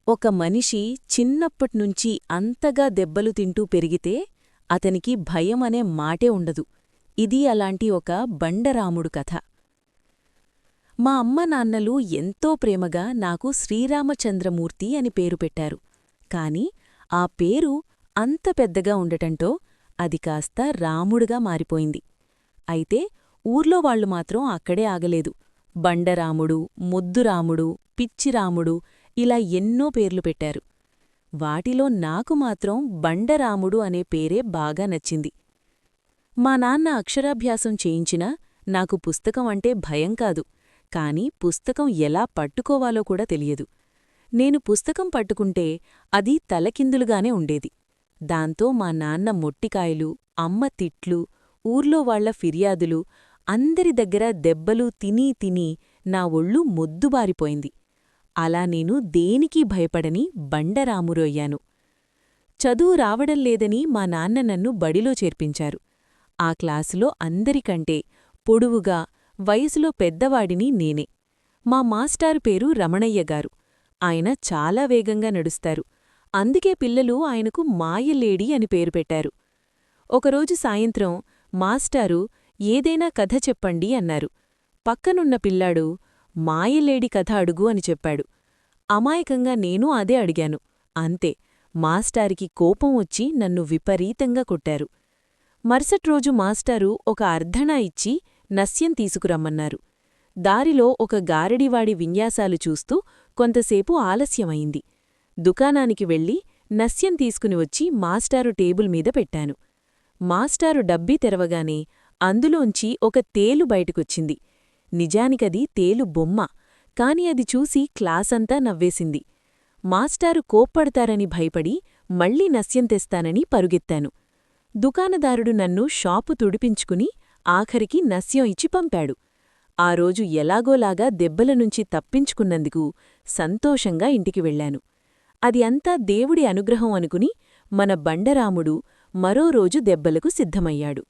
ఒక మనిషి చిన్నప్పట్నుంచి అంతగా దెబ్బలు తింటూ పెరిగితే అతనికి భయమనే మాటే ఉండదు. ఇది అలాంటి ఒక బండరాముడు కథ. మా అమ్మనాన్నలు ఎంతో ప్రేమగా నాకు శ్రీరామచంద్రమూర్తి అని పేరు పెట్టారు. కాని ఆ పేరు అంత పెద్దగా ఉండటంతో అది కాస్త రాముడుగా మారిపోయింది. అయితే ఊర్లో వాళ్లు మాత్రం అక్కడే ఆగలేదు. బండరాముడు, ముద్దురాముడు, పిచ్చిరాముడు ఇలా ఎన్నో పేర్లు పెట్టారు. వాటిలో నాకు మాత్రం బండరాముడు అనే పేరే బాగా నచ్చింది. మా నాన్న అక్షరాభ్యాసం చేయించినా నాకు పుస్తకం అంటే భయం కాదు, కాని పుస్తకం ఎలా పట్టుకోవాలో కూడా తెలియదు. నేను పుస్తకం పట్టుకుంటే అది తలకిందులుగానే ఉండేది. దాంతో మా నాన్న మొట్టికాయలు, అమ్మ తిట్లు, ఊర్లో వాళ్ల ఫిర్యాదులు, అందరి దగ్గర దెబ్బలు తినీ తినీ నా ఒళ్ళు మొద్దుబారిపోయింది. అలా నేను దేనికీ భయపడని బండరామురు అయ్యాను. చదువు రావడంలేదని మా నాన్న నన్ను బడిలో చేర్పించారు. ఆ క్లాసులో అందరికంటే పొడువుగా, వయసులో పెద్దవాడిని నేనే. మా మాస్టారు పేరు రమణయ్యగారు. ఆయన చాలా వేగంగా నడుస్తారు. అందుకే పిల్లలు ఆయనకు మాయలేడి అని పేరు పెట్టారు. ఒకరోజు సాయంత్రం మాస్టారు ఏదైనా కథ చెప్పండి అన్నారు. పక్కనున్న పిల్లాడు మాయలేడి కథ అడుగు అని చెప్పాడు. అమాయకంగా నేను అదే అడిగాను. అంతే, మాస్టారికి కోపం వచ్చి నన్ను విపరీతంగా కొట్టారు. మరుసట్రోజు మాస్టారు ఒక అర్ధణా ఇచ్చి నస్యం తీసుకురమ్మన్నారు. దారిలో ఒక గారడివాడి విన్యాసాలు చూస్తూ కొంతసేపు ఆలస్యమైంది. దుకాణానికి వెళ్ళి నస్యం తీసుకుని వచ్చి మాస్టారు టేబుల్ మీద పెట్టాను. మాస్టారు డబ్బీ తెరవగానే అందులోంచి ఒక తేలు బయటకొచ్చింది. నిజానికది తేలు బొమ్మ, కాని అది చూసి క్లాసంతా నవ్వేసింది. మాస్టారు కోప్పడతారని భయపడి మళ్లీ నస్యం తెస్తానని పరుగెత్తాను. దుకాణదారుడు నన్ను షాపు తుడిపించుకుని ఆఖరికి నస్యం ఇచ్చి పంపాడు. ఆ రోజు ఎలాగోలాగా దెబ్బలనుంచి తప్పించుకున్నందుకు సంతోషంగా ఇంటికి వెళ్లాను. అది అంతా దేవుడి అనుగ్రహం అనుకుని మన బండరాముడు మరో రోజు దెబ్బలకు సిద్ధమయ్యాడు.